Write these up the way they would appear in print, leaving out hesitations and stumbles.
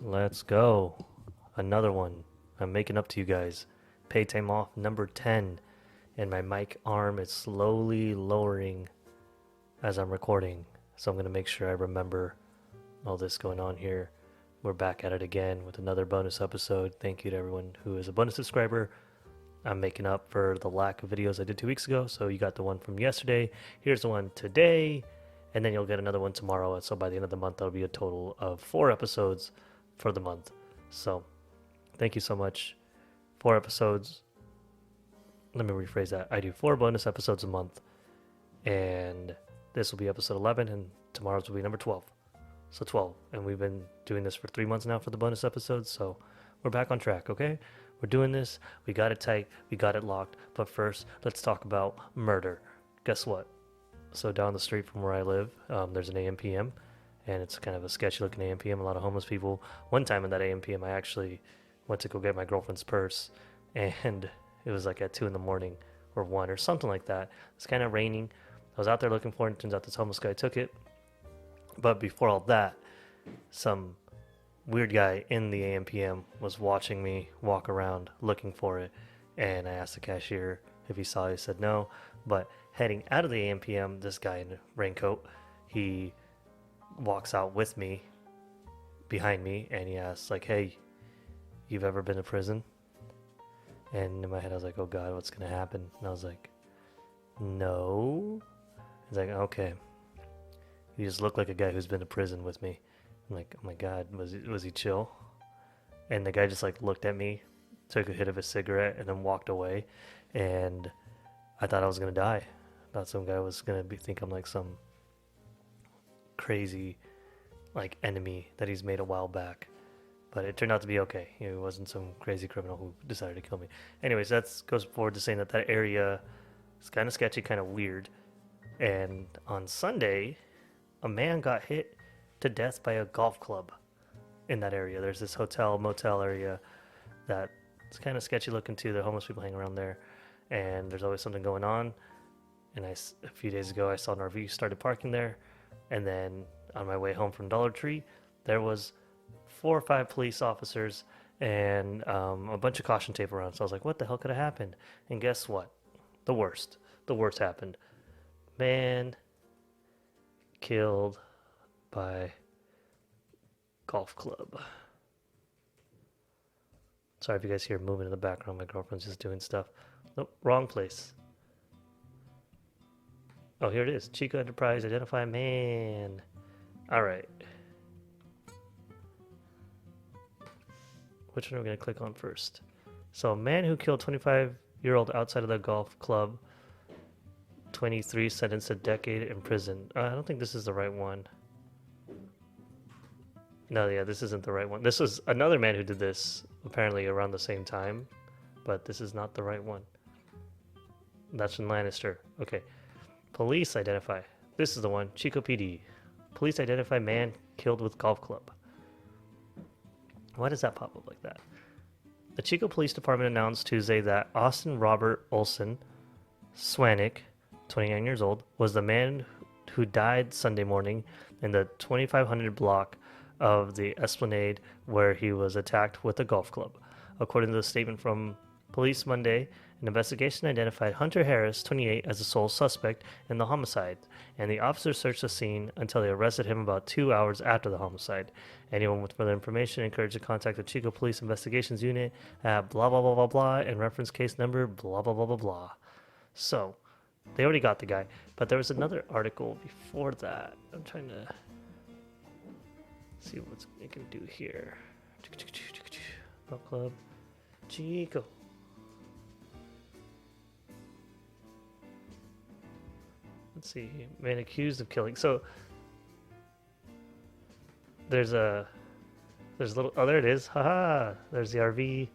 Let's go. Another one. I'm making up to you guys. Pay time off number 10. And my mic arm is slowly lowering as I'm recording. So I'm going to make sure I remember all this going on here. We're back at it again with another bonus episode. Thank you to everyone who is a bonus subscriber. I'm making up for the lack of videos I did 2 weeks ago. So you got the one from yesterday. Here's the one today. And then you'll get another one tomorrow. So by the end of the month, that'll be a total of 4 episodes for the month. So thank you so much. 4 episodes. Let me rephrase that. I do 4 bonus episodes a month. And this will be episode 11. And tomorrow's will be number 12. So 12. And we've been doing this for 3 months now for the bonus episodes. So we're back on track, okay? We're doing this. We got it tight. We got it locked. But first, let's talk about murder. Guess what? So down the street from where I live, there's an AMPM, and it's kind of a sketchy looking AMPM. A lot of homeless people. One time in that AMPM, I actually went to go get my girlfriend's purse, and it was like at 2 in the morning or 1 or something like that. It's kind of raining. I was out there looking for it, and it turns out this homeless guy took it. But before all that, some weird guy in the AMPM was watching me walk around looking for it, and I asked the cashier if he saw it. He said no. But heading out of the AMPM, this guy in a raincoat, he walks out with me, behind me, and he asks, like, hey, you've ever been to prison? And in my head, I was like, oh God, what's going to happen? And I was like, no. He's like, okay. You just look like a guy who's been to prison with me. I'm like, oh my God, was he chill? And the guy just like looked at me, took a hit of his cigarette, and then walked away. And I thought I was gonna die. I thought some guy was gonna think I'm like some crazy like enemy that he's made a while back. But it turned out to be okay. He wasn't some crazy criminal who decided to kill me. Anyways, that goes forward to saying that that area is kind of sketchy, kind of weird. And on Sunday, a man got hit to death by a golf club in that area. There's this hotel, motel area that it's kind of sketchy looking too. The homeless people hang around there, and there's always something going on. And a few days ago, I saw an RV started parking there, and then on my way home from Dollar Tree, there was 4 or 5 police officers and a bunch of caution tape around. So I was like, what the hell could have happened? And guess what? The worst happened. Man killed by golf club. Sorry if you guys hear movement in the background. My girlfriend's just doing stuff. Nope, wrong place. Oh, here it is. Chico Enterprise, identify man. All right. Which one are we going to click on first? So, a man who killed 25-year-old outside of the golf club, 23, sentenced a decade in prison. I don't think this is the right one. No, yeah, this isn't the right one. This was another man who did this apparently around the same time, but this is not the right one. That's from Lannister. Okay. Police identify. This is the one. Chico PD. Police identify man killed with golf club. Why does that pop up like that? The Chico Police Department announced Tuesday that Austin Robert Olson Swanick, 29 years old, was the man who died Sunday morning in the 2500 block of the Esplanade where he was attacked with a golf club. According to the statement from police Monday, an investigation identified Hunter Harris, 28, as the sole suspect in the homicide, and the officers searched the scene until they arrested him about 2 hours after the homicide. Anyone with further information encouraged to contact the Chico Police Investigations Unit at blah blah blah blah blah and reference case number blah blah blah blah blah. So, they already got the guy, but there was another article before that. I'm trying to see what we can do here. Golf club. Chico. Let's see. Man accused of killing. So there's a little. Oh, there it is. Haha. There's the RV.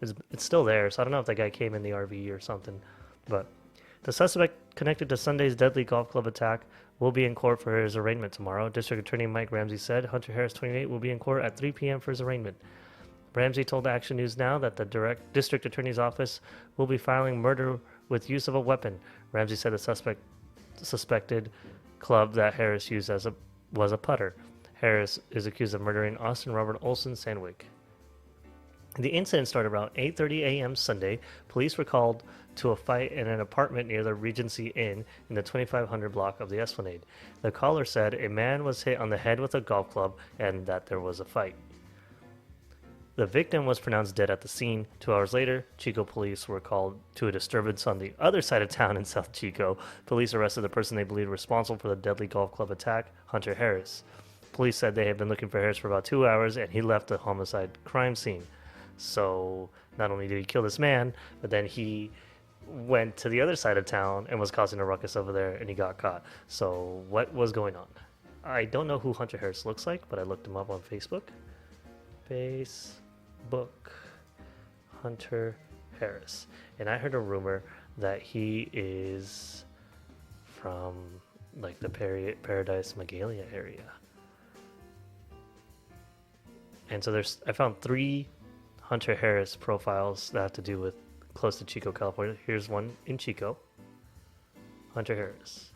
It's still there. So I don't know if that guy came in the RV or something. But the suspect connected to Sunday's deadly golf club attack will be in court for his arraignment tomorrow. District Attorney Mike Ramsey said Hunter Harris, 28, will be in court at 3 p.m. for his arraignment. Ramsey told Action News Now that the district attorney's office will be filing murder with use of a weapon. Ramsey said the suspected club that Harris used was a putter. Harris is accused of murdering Austin Robert Olson Sandwick. The incident started around 8:30 a.m. Sunday. Police were called to a fight in an apartment near the Regency Inn in the 2500 block of the Esplanade. The caller said a man was hit on the head with a golf club and that there was a fight. The victim was pronounced dead at the scene. 2 hours later, Chico police were called to a disturbance on the other side of town in South Chico. Police arrested the person they believed responsible for the deadly golf club attack, Hunter Harris. Police said they had been looking for Harris for about 2 hours and he left the homicide crime scene. So not only did he kill this man, but then he went to the other side of town and was causing a ruckus over there and he got caught. So what was going on? I don't know who Hunter Harris looks like, but I looked him up on Facebook. Facebook. Hunter Harris. And I heard a rumor that he is from like the Paradise Magalia area. And so I found 3 Hunter Harris profiles that have to do with close to Chico, California. Here's one in Chico. Hunter Harris.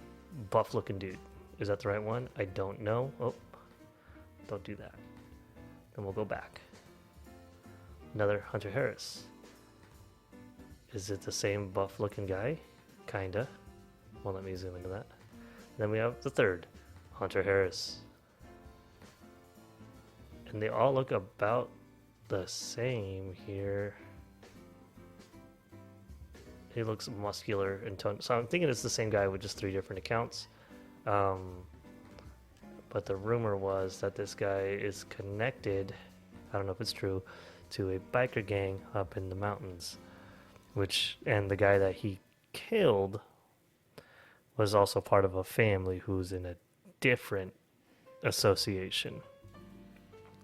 Buff looking dude. Is that the right one? I don't know. Oh, don't do that. Then we'll go back. Another Hunter Harris. Is it the same buff looking guy? Kinda. Well, let me zoom into that. Then we have the third Hunter Harris. And they all look about the same here. He looks muscular and toned. So I'm thinking it's the same guy with just 3 different accounts. But the rumor was that this guy is connected, I don't know if it's true, to a biker gang up in the mountains. And the guy that he killed was also part of a family who's in a different association.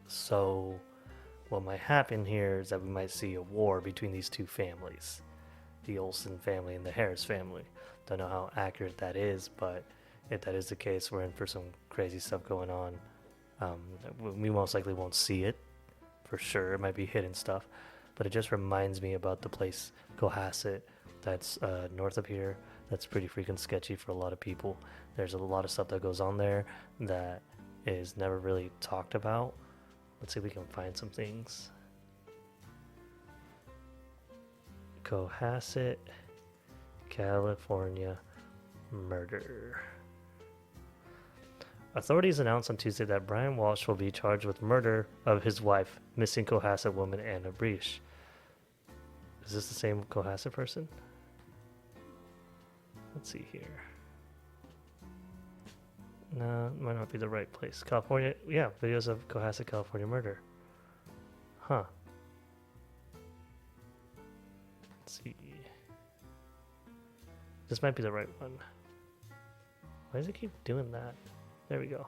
So what might happen here is that we might see a war between these 2 families, the Olsen family and the Harris family. Don't know how accurate that is, but if that is the case, we're in for some crazy stuff going on. We most likely won't see it, for sure. It might be hidden stuff, but it just reminds me about the place Cohasset that's north of here. That's pretty freaking sketchy for a lot of people. There's a lot of stuff that goes on there that is never really talked about. Let's see if we can find some things. Cohasset, California murder. Authorities announced on Tuesday that Brian Walsh will be charged with murder of his wife, missing Cohasset woman Anna Breach. Is this the same Cohasset person? Let's see here. No, it might not be the right place. California, yeah, videos of Cohasset, California murder. Huh. Let's see. This might be the right one. Why does it keep doing that? There we go.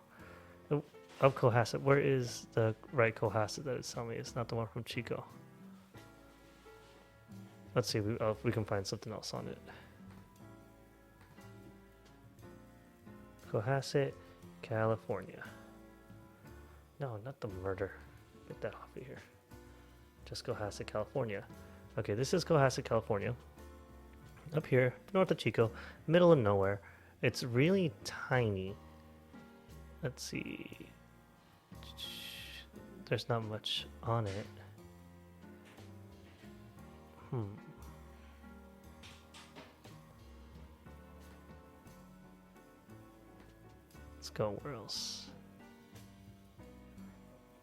Oh, of Cohasset. Where is the right Cohasset that it's telling me? It's not the one from Chico. Let's see if we can find something else on it. Cohasset, California. No, not the murder. Get that off of here. Just Cohasset, California. Okay, this is Cohasset, California. Up here, north of Chico, middle of nowhere. It's really tiny. Let's see. There's not much on it. Let's go where else.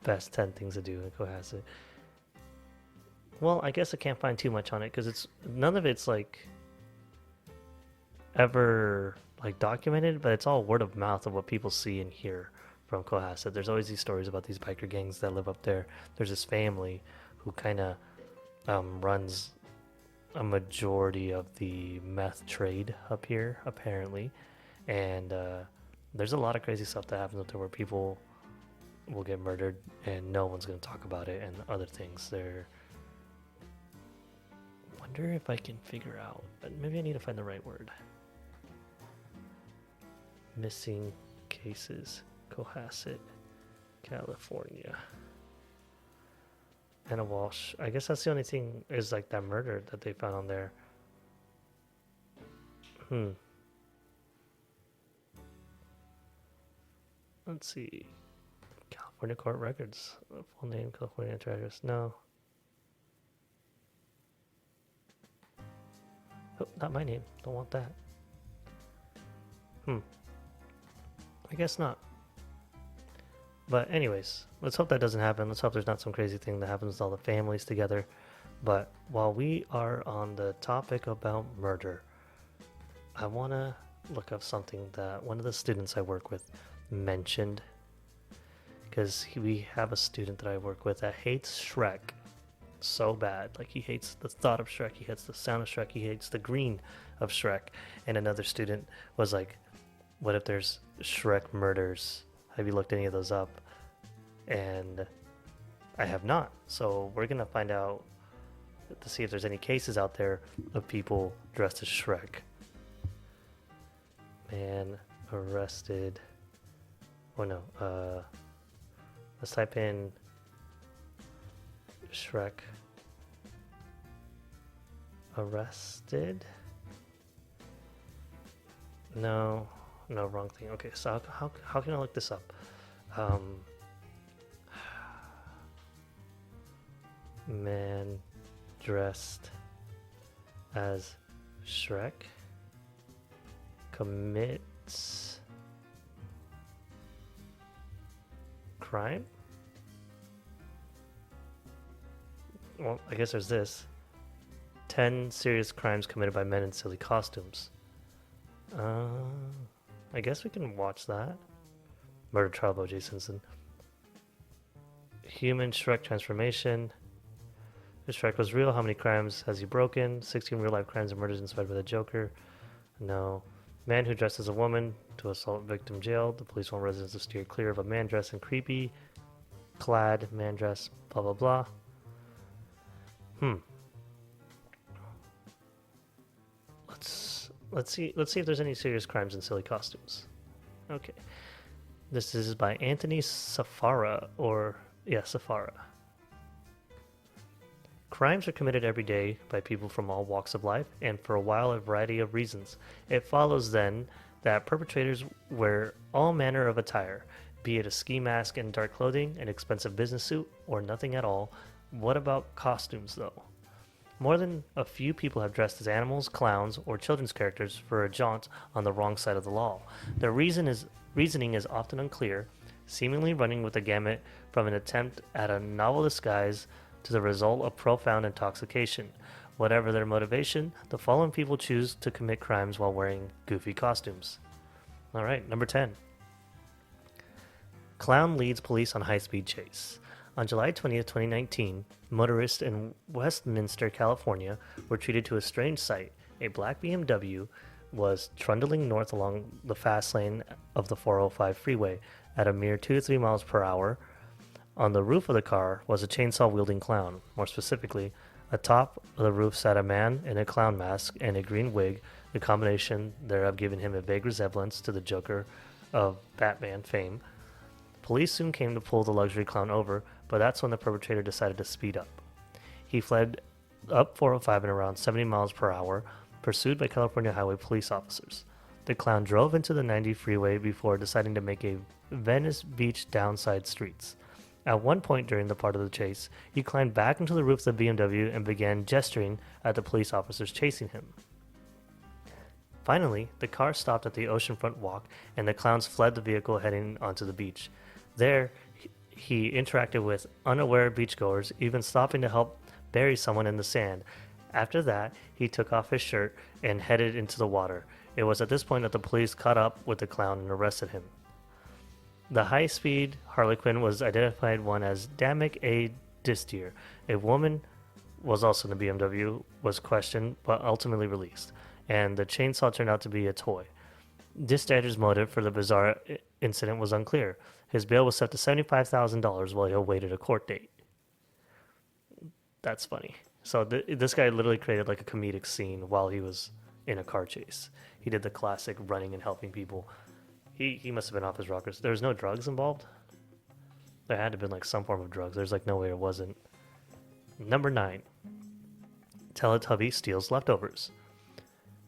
Best 10 things to do in Cohasset. Well, I guess I can't find too much on it because none of it's like ever like documented, but it's all word of mouth of what people see and hear from Cohasset. There's always these stories about these biker gangs that live up there. There's this family who kind of runs a majority of the meth trade up here, apparently, and there's a lot of crazy stuff that happens up there where people will get murdered and no one's going to talk about it, and other things. Wonder if I can figure out, maybe I need to find the right word. Missing cases, Cohasset, California. Anna Walsh. I guess that's the only thing is like that murder that they found on there. Let's see. California Court Records. Full name, California address. No. Oh, not my name. Don't want that. I guess not. But anyways, let's hope that doesn't happen. Let's hope there's not some crazy thing that happens with all the families together. But while we are on the topic about murder, I want to look up something that one of the students I work with mentioned. Because we have a student that I work with that hates Shrek so bad. Like, he hates the thought of Shrek, he hates the sound of Shrek, he hates the green of Shrek. And another student was like, what if there's Shrek murders? Have you looked any of those up? And I have not. So we're going to find out to see if there's any cases out there of people dressed as Shrek. Man arrested. Oh no. Let's type in Shrek arrested. No, wrong thing. Okay, so how can I look this up? Man dressed as Shrek commits crime? Well, I guess there's this. 10 serious crimes committed by men in silly costumes. I guess we can watch that. Murder trial by O.J. Simpson. Human Shrek transformation. If Shrek was real, how many crimes has he broken? 16 real-life crimes and murders inspired by the Joker. No. Man who dressed as a woman to assault victim jailed. The police want residents to steer clear of a man dressed in creepy clad man dress. Blah blah blah. Let's see if there's any serious crimes in silly costumes. Okay. This is by Anthony Safara, Safara. Crimes are committed every day by people from all walks of life, and for a while a variety of reasons. It follows then that perpetrators wear all manner of attire, be it a ski mask and dark clothing, an expensive business suit, or nothing at all. What about costumes, though? More than a few people have dressed as animals, clowns, or children's characters for a jaunt on the wrong side of the law. Their reasoning is often unclear, seemingly running with the gamut from an attempt at a novel disguise to the result of profound intoxication. Whatever their motivation, the following people choose to commit crimes while wearing goofy costumes. Alright, number 10. Clown leads police on high-speed chase. On July 20th, 2019, motorists in Westminster, California were treated to a strange sight. A black BMW was trundling north along the fast lane of the 405 freeway at a mere 2 to 3 miles per hour. On the roof of the car was a chainsaw-wielding clown. More specifically, atop of the roof sat a man in a clown mask and a green wig, the combination thereof giving him a vague resemblance to the Joker of Batman fame. Police soon came to pull the luxury clown over, but that's when the perpetrator decided to speed up. He fled up 405 at around 70 miles per hour, pursued by California Highway police officers. The clown drove into the 90 freeway before deciding to make a Venice Beach downside streets. At one point during the part of the chase, he climbed back into the roof of the BMW and began gesturing at the police officers chasing him. Finally, the car stopped at the oceanfront walk, and the clowns fled the vehicle heading onto the beach. There, he interacted with unaware beachgoers, even stopping to help bury someone in the sand. After that, he took off his shirt and headed into the water. It was at this point that the police caught up with the clown and arrested him. The high-speed Harlequin was identified one as Damek A. Distier. A woman was also in the BMW, was questioned, but ultimately released, and the chainsaw turned out to be a toy. Distier's motive for the bizarre incident was unclear. His bail was set to $75,000 while he awaited a court date. That's funny. So this guy literally created like a comedic scene while he was in a car chase. He did the classic running and helping people. He must have been off his rockers. There was no drugs involved? There had to have been like some form of drugs. There's like no way it wasn't. Number 9. Teletubby steals leftovers.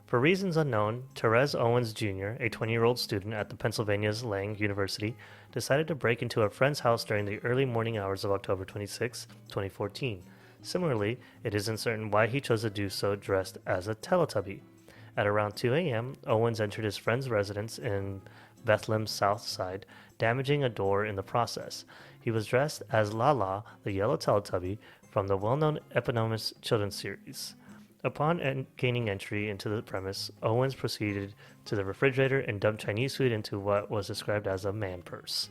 For reasons unknown, Therese Owens Jr., a 20-year-old student at the Pennsylvania's Lang University, decided to break into a friend's house during the early morning hours of October 26, 2014. Similarly, it isn't certain why he chose to do so dressed as a Teletubby. At around 2 a.m., Owens entered his friend's residence in Bethlehem's south side, damaging a door in the process. He was dressed as Lala, the yellow Teletubby, from the well-known eponymous children's series. Upon gaining entry into the premise, Owens proceeded to the refrigerator and dumped Chinese food into what was described as a man purse.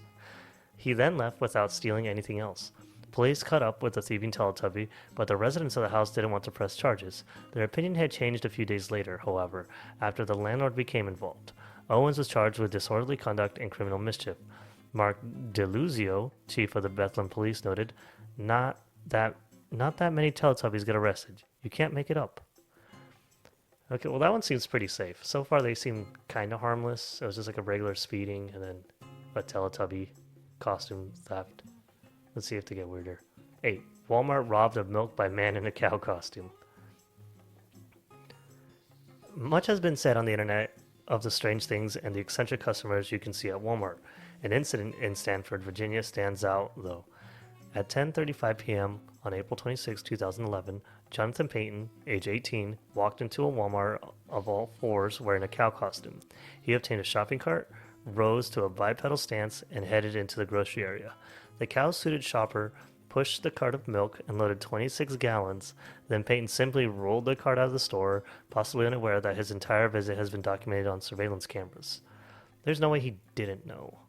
He then left without stealing anything else. Police caught up with the thieving Teletubby, but the residents of the house didn't want to press charges. Their opinion had changed a few days later, however, after the landlord became involved. Owens was charged with disorderly conduct and criminal mischief. Mark DeLuzio, chief of the Bethlehem police, noted, Not that many Teletubbies get arrested. You can't make it up. Okay, well that one seems pretty safe. So far they seem kind of harmless. It was just like a regular speeding and then a Teletubby costume theft. Let's see if they get weirder. 8. Walmart robbed of milk by man in a cow costume. Much has been said on the internet of the strange things and the eccentric customers you can see at Walmart. An incident in Stanford, Virginia stands out, though. At 10:35 p.m. on April 26, 2011, Jonathan Payton, age 18, walked into a Walmart of all fours wearing a cow costume. He obtained a shopping cart, rose to a bipedal stance, and headed into the grocery area. The cow-suited shopper pushed the cart of milk and loaded 26 gallons. Then Payton simply rolled the cart out of the store, possibly unaware that his entire visit has been documented on surveillance cameras. There's no way he didn't know.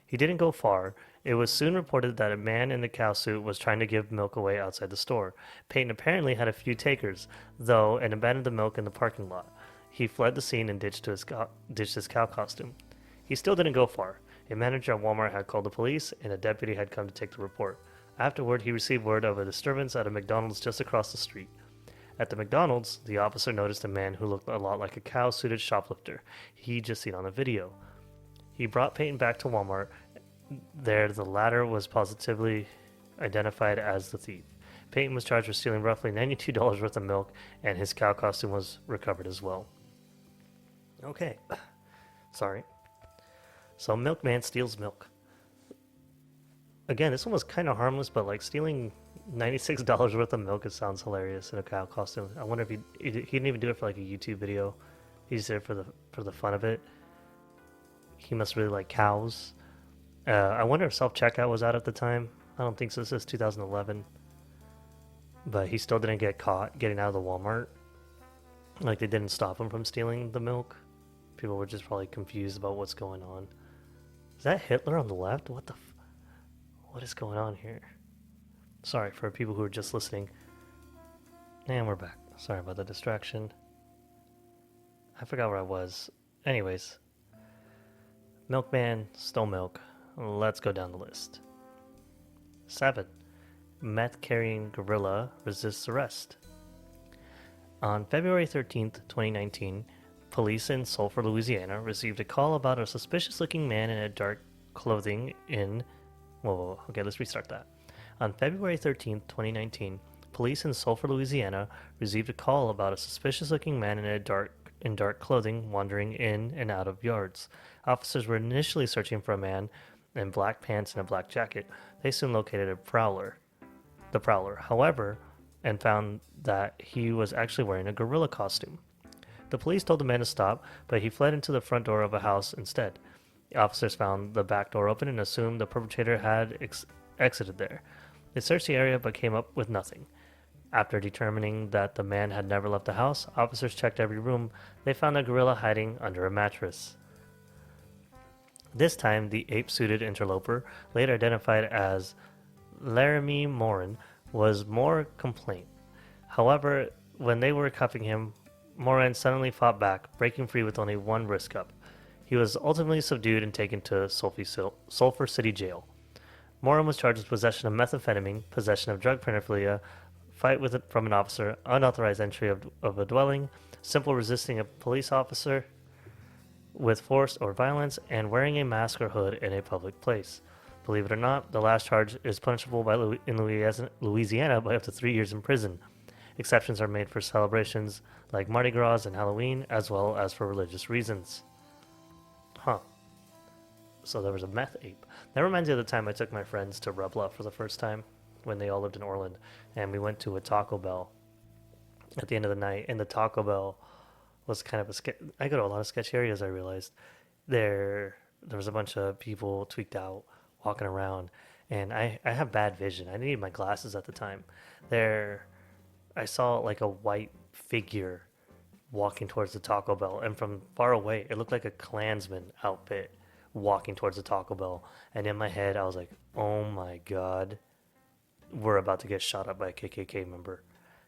He didn't go far. It was soon reported that a man in a cow suit was trying to give milk away outside the store. Payton apparently had a few takers, though, and abandoned the milk in the parking lot. He fled the scene and ditched his cow costume. He still didn't go far. A manager at Walmart had called the police, and a deputy had come to take the report. Afterward, he received word of a disturbance at a McDonald's just across the street. At the McDonald's, the officer noticed a man who looked a lot like a cow-suited shoplifter he'd just seen on the video. He brought Payton back to Walmart. There, the latter was positively identified as the thief. Payton was charged with stealing roughly $92 worth of milk, and his cow costume was recovered as well. Okay. Sorry. So, milkman steals milk. Again, this one was kind of harmless, but like stealing $96 worth of milk, it sounds hilarious in a cow costume. I wonder if he didn't even do it for like a YouTube video. He just did it for the fun of it. He must really like cows. I wonder if self-checkout was out at the time. I don't think so. This is 2011. But he still didn't get caught getting out of the Walmart. Like, they didn't stop him from stealing the milk. People were just probably confused about what's going on. Is that Hitler on the left? What is going on here? Sorry for people who are just listening. And we're back. Sorry about the distraction. I forgot where I was. Anyways. Milkman stole milk. Let's go down the list. 7. Meth-carrying gorilla resists arrest. On February 13th, 2019, police in Sulphur, Louisiana received a call about a suspicious-looking man in a dark clothing in... Okay, let's restart that. On February 13th, 2019, police in Sulphur, Louisiana received a call about a suspicious-looking man in dark clothing wandering in and out of yards. Officers were initially searching for a man in black pants and a black jacket. They soon located the prowler, however, and found that he was actually wearing a gorilla costume. The police told the man to stop, but he fled into the front door of a house instead. The officers found the back door open and assumed the perpetrator had exited there. They searched the area but came up with nothing. After determining that the man had never left the house, officers checked every room. They found the gorilla hiding under a mattress. This time, the ape-suited interloper, later identified as Laramie Morin, was more complaint. However, when they were cuffing him, Morin suddenly fought back, breaking free with only one wrist cup. He was ultimately subdued and taken to Sulphur City Jail. Morin was charged with possession of methamphetamine, possession of drug paraphernalia, fight from an officer, unauthorized entry of a dwelling, simple resisting a police officer with force or violence, and wearing a mask or hood in a public place. Believe it or not, the last charge is punishable in Louisiana by up to 3 years in prison. Exceptions are made for celebrations like Mardi Gras and Halloween, as well as for religious reasons. Huh. So there was a meth ape. That reminds me of the time I took my friends to Rebla for the first time when they all lived in Orland, and we went to a Taco Bell at the end of the night, and the Taco Bell was kind of I go to a lot of sketchy areas, I realized. There was a bunch of people tweaked out walking around, and I have bad vision. I needed my glasses at the time. There, I saw like a white figure walking towards the Taco Bell, and from far away, it looked like a Klansman outfit walking towards the Taco Bell. And in my head, I was like, "Oh my god, we're about to get shot up by a KKK member,"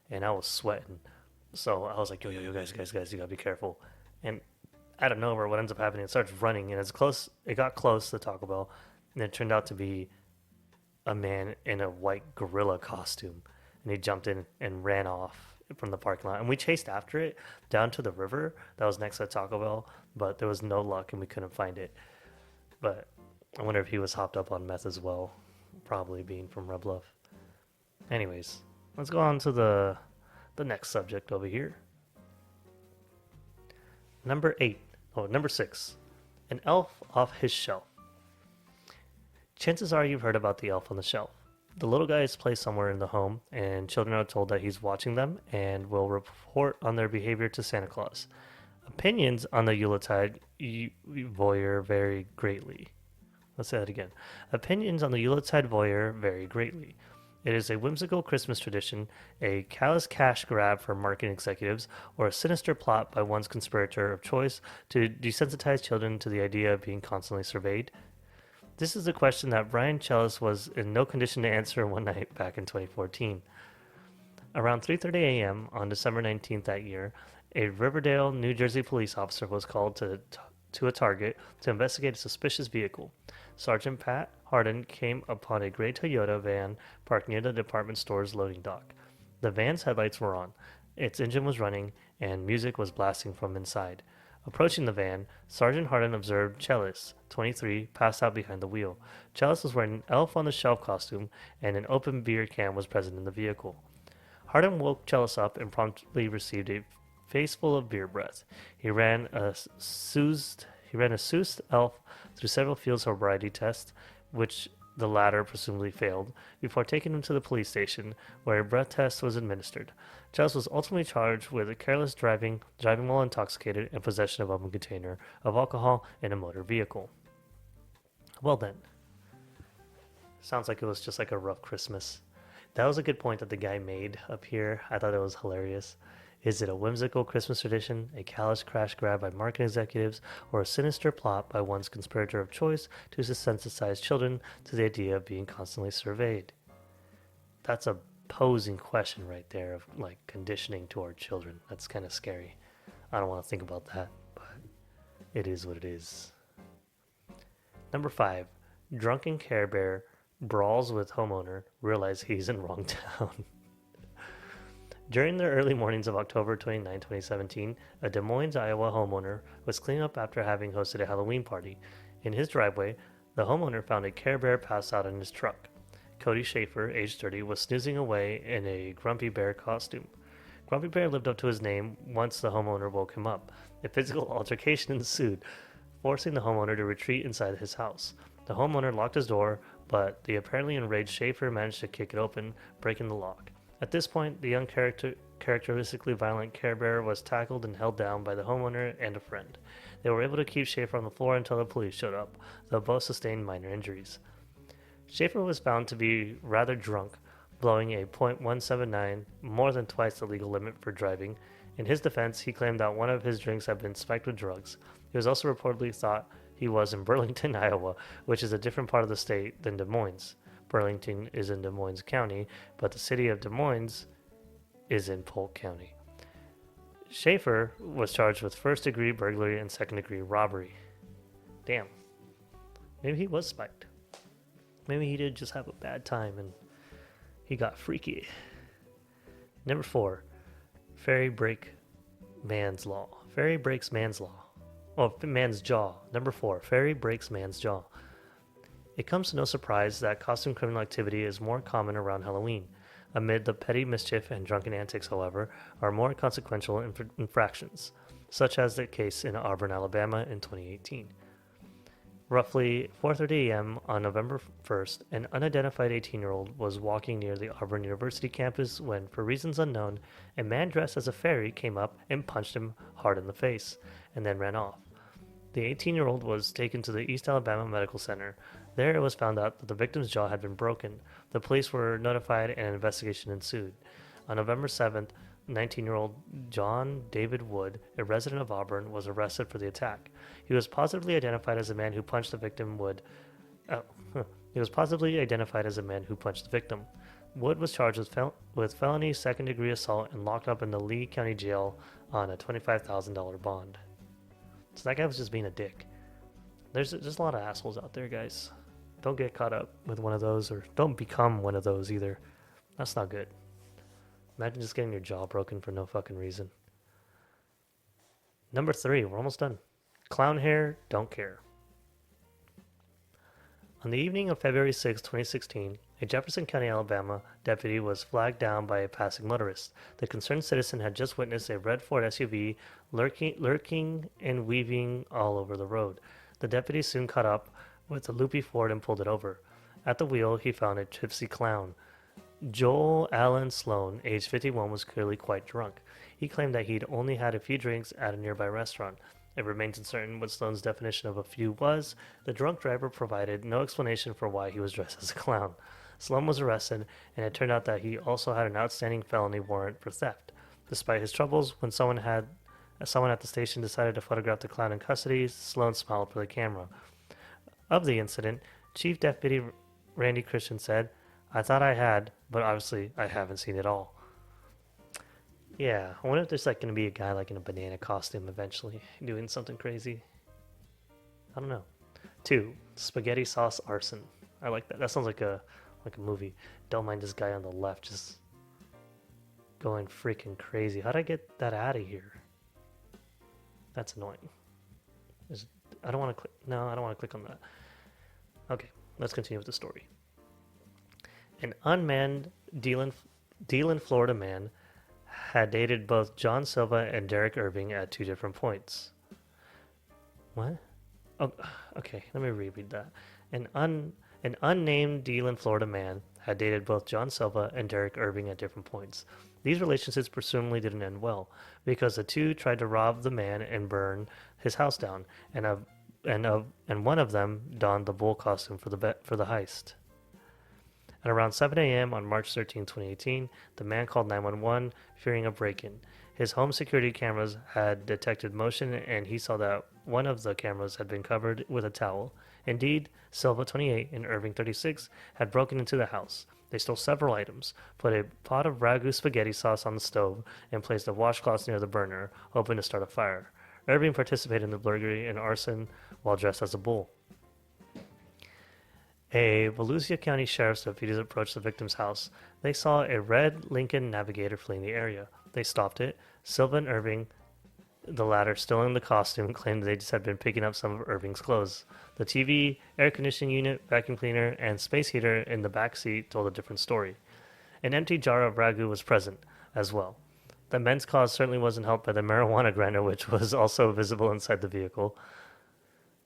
and I was sweating. So I was like, yo, guys, you gotta be careful. And out of nowhere, what ends up happening, it starts running, and it got close to Taco Bell, and it turned out to be a man in a white gorilla costume. And he jumped in and ran off from the parking lot. And we chased after it down to the river that was next to Taco Bell, but there was no luck and we couldn't find it. But I wonder if he was hopped up on meth as well, probably being from Red Bluff. Anyways, let's go on to the next subject over here. Number 6. An elf off his shelf. Chances are you've heard about the elf on the shelf. The little guy is placed somewhere in the home, and children are told that he's watching them and will report on their behavior to Santa Claus. Opinions on the Yuletide voyeur vary greatly. Let's say that again. Opinions on the Yuletide voyeur vary greatly. It is a whimsical Christmas tradition, a callous cash grab for marketing executives, or a sinister plot by one's conspirator of choice to desensitize children to the idea of being constantly surveyed. This is a question that Brian Chellis was in no condition to answer one night back in 2014. Around 3:30 a.m. on December 19th that year, a Riverdale, New Jersey police officer was called to a target to investigate a suspicious vehicle. Sergeant Pat Harden came upon a gray Toyota van parked near the department store's loading dock. The van's headlights were on, its engine was running, and music was blasting from inside. Approaching the van, Sergeant Harden observed Chellis, 23, passed out behind the wheel. Chellis was wearing an elf-on-the-shelf costume, and an open beer can was present in the vehicle. Harden woke Chellis up and promptly received a face full of beer breath. He ran a soothed elf through several field sobriety tests, which the latter presumably failed, before taking him to the police station, where a breath test was administered. Giles was ultimately charged with careless driving, driving while intoxicated, and possession of open container of alcohol in a motor vehicle. Well then. Sounds like it was just like a rough Christmas. That was a good point that the guy made up here. I thought it was hilarious. Is it a whimsical Christmas tradition, a callous crash grab by marketing executives, or a sinister plot by one's conspirator of choice to desensitize children to the idea of being constantly surveyed? That's a posing question right there of like conditioning to our children. That's kind of scary. I don't want to think about that, but it is what it is. Number 5, drunken Care Bear brawls with homeowner, realize he's in wrong town. During the early mornings of October 29, 2017, a Des Moines, Iowa homeowner was cleaning up after having hosted a Halloween party. In his driveway, the homeowner found a Care Bear passed out in his truck. Cody Schaefer, age 30, was snoozing away in a Grumpy Bear costume. Grumpy Bear lived up to his name once the homeowner woke him up. A physical altercation ensued, forcing the homeowner to retreat inside his house. The homeowner locked his door, but the apparently enraged Schaefer managed to kick it open, breaking the lock. At this point, the young characteristically violent Care Bear was tackled and held down by the homeowner and a friend. They were able to keep Schaefer on the floor until the police showed up, though both sustained minor injuries. Schaefer was found to be rather drunk, blowing a .179, more than twice the legal limit for driving. In his defense, he claimed that one of his drinks had been spiked with drugs. He was also reportedly thought he was in Burlington, Iowa, which is a different part of the state than Des Moines. Burlington is in Des Moines County, but the city of Des Moines is in Polk County. Schaefer was charged with first-degree burglary and second-degree robbery. Damn. Maybe he was spiked. Maybe he did just have a bad time and he got freaky. Number 4, fairy break man's law. Fairy breaks man's law. Oh, man's jaw. Number 4, fairy breaks man's jaw. It comes to no surprise that costume criminal activity is more common around Halloween. Amid the petty mischief and drunken antics, however, are more consequential infractions, such as the case in Auburn, Alabama in 2018. Roughly 4:30 a.m. on November 1st, an unidentified 18-year-old was walking near the Auburn University campus when, for reasons unknown, a man dressed as a fairy came up and punched him hard in the face, and then ran off. The 18-year-old was taken to the East Alabama Medical Center. There it was found out that the victim's jaw had been broken. The police were notified and an investigation ensued. On November 7th, 19-year-old John David Wood, a resident of Auburn, was arrested for the attack. He was positively identified as a man who punched the victim. He was positively identified as a man who punched the victim. Wood was charged with felony second-degree assault and locked up in the Lee County Jail on a $25,000 bond. So that guy was just being a dick. There's just a lot of assholes out there, guys. Don't get caught up with one of those, or don't become one of those either. That's not good. Imagine just getting your jaw broken for no fucking reason. Number 3, we're almost done. Clown hair, don't care. On the evening of February 6, 2016, a Jefferson County, Alabama deputy was flagged down by a passing motorist. The concerned citizen had just witnessed a red Ford SUV lurking and weaving all over the road. The deputy soon caught up with the loopy Ford and pulled it over. At the wheel, he found a tipsy clown. Joel Allen Sloan, age 51, was clearly quite drunk. He claimed that he'd only had a few drinks at a nearby restaurant. It remains uncertain what Sloan's definition of a few was. The drunk driver provided no explanation for why he was dressed as a clown. Sloan was arrested, and it turned out that he also had an outstanding felony warrant for theft. Despite his troubles, when someone at the station decided to photograph the clown in custody, Sloan smiled for the camera. Of the incident, Chief Deputy Randy Christian said, "I thought I had, but obviously I haven't seen it all." Yeah, I wonder if there's going to be a guy in a banana costume eventually doing something crazy. I don't know. 2, spaghetti sauce arson. I like that. That sounds like a movie. Don't mind this guy on the left just going freaking crazy. How'd I get that out of here? That's annoying. I don't want to click. No, I don't want to click on that. Okay, let's continue with the story. An unmanned Deland, Florida man had dated both John Silva and Derek Irving at 2 different points. What? Oh, okay, let me reread that. An unnamed Deland, Florida man had dated both John Silva and Derek Irving at different points. These relationships presumably didn't end well, because the two tried to rob the man and burn his house down, and one of them donned the bull costume for the heist. At around 7 a.m. on March 13, 2018, the man called 911, fearing a break-in. His home security cameras had detected motion, and he saw that one of the cameras had been covered with a towel. Indeed, Silva, 28, and Irving, 36, had broken into the house. They stole several items, put a pot of ragu spaghetti sauce on the stove, and placed a washcloth near the burner, hoping to start a fire. Irving participated in the burglary and arson while dressed as a bull. A Volusia County Sheriff's deputies approached the victim's house. They saw a red Lincoln Navigator fleeing the area. They stopped it. Silva and Irving, the latter still in the costume, claimed they just had been picking up some of Irving's clothes. The TV, air conditioning unit, vacuum cleaner, and space heater in the back seat told a different story. An empty jar of ragu was present as well. The men's cause certainly wasn't helped by the marijuana grinder, which was also visible inside the vehicle.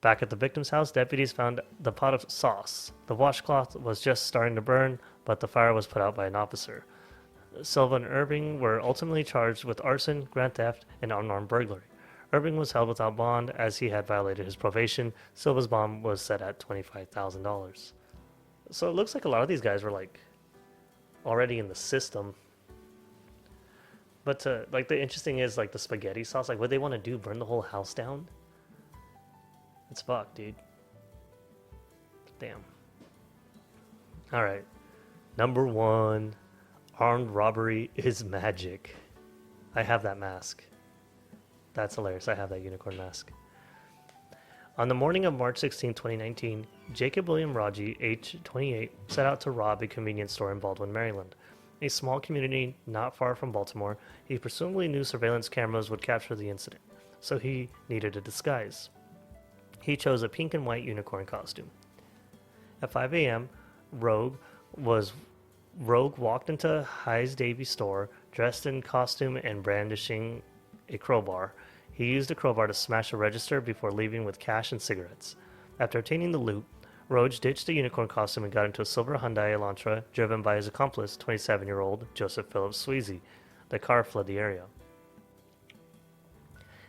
Back at the victim's house, deputies found the pot of sauce. The washcloth was just starting to burn, but the fire was put out by an officer. Silva and Irving were ultimately charged with arson, grand theft, and unarmed burglary. Irving was held without bond as he had violated his probation. Silva's bond was set at $25,000. So it looks like a lot of these guys were already in the system. But the interesting is the spaghetti sauce. What they want to do? Burn the whole house down? It's fucked, dude. Damn. Alright. Number 1. Armed robbery is magic. I have that mask. That's hilarious. I have that unicorn mask. On the morning of March 16, 2019, Jacob William Raji, age 28, set out to rob a convenience store in Baldwin, Maryland. A small community not far from Baltimore, he presumably knew surveillance cameras would capture the incident, so he needed a disguise. He chose a pink and white unicorn costume. At 5 a.m., Rogue was Rogue walked into Hyde's Davy store, dressed in costume and brandishing a crowbar. He used the crowbar to smash a register before leaving with cash and cigarettes. After obtaining the loot, Rogue ditched the unicorn costume and got into a silver Hyundai Elantra driven by his accomplice, 27-year-old Joseph Phillips Sweezy. The car fled the area.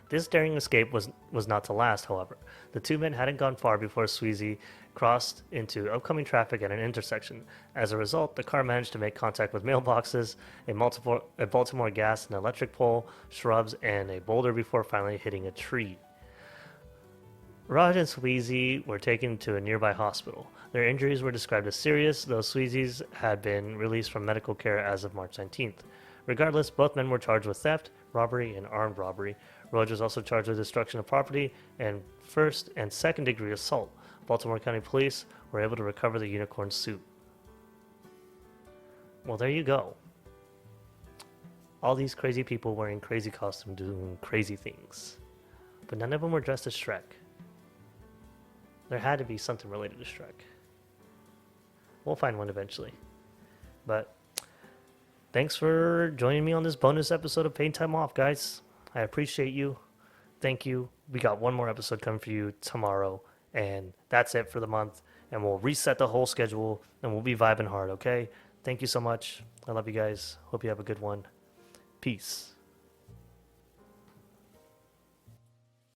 This daring escape was not to last, however. The two men hadn't gone far before Sweezy crossed into upcoming traffic at an intersection. As a result, the car managed to make contact with mailboxes, a Baltimore gas and electric pole, shrubs, and a boulder before finally hitting a tree. Raj and Sweezy were taken to a nearby hospital. Their injuries were described as serious, though Sweezy's had been released from medical care as of March 19th. Regardless, both men were charged with theft, robbery, and armed robbery. Raj was also charged with destruction of property and first and second degree assault. Baltimore County Police were able to recover the unicorn suit. Well, there you go. All these crazy people wearing crazy costumes doing crazy things. But none of them were dressed as Shrek. There had to be something related to Shrek. We'll find one eventually. But thanks for joining me on this bonus episode of Paid Time Off, guys. I appreciate you. Thank you. We got one more episode coming for you tomorrow. And that's it for the month. And we'll reset the whole schedule. And we'll be vibing hard, okay? Thank you so much. I love you guys. Hope you have a good one. Peace.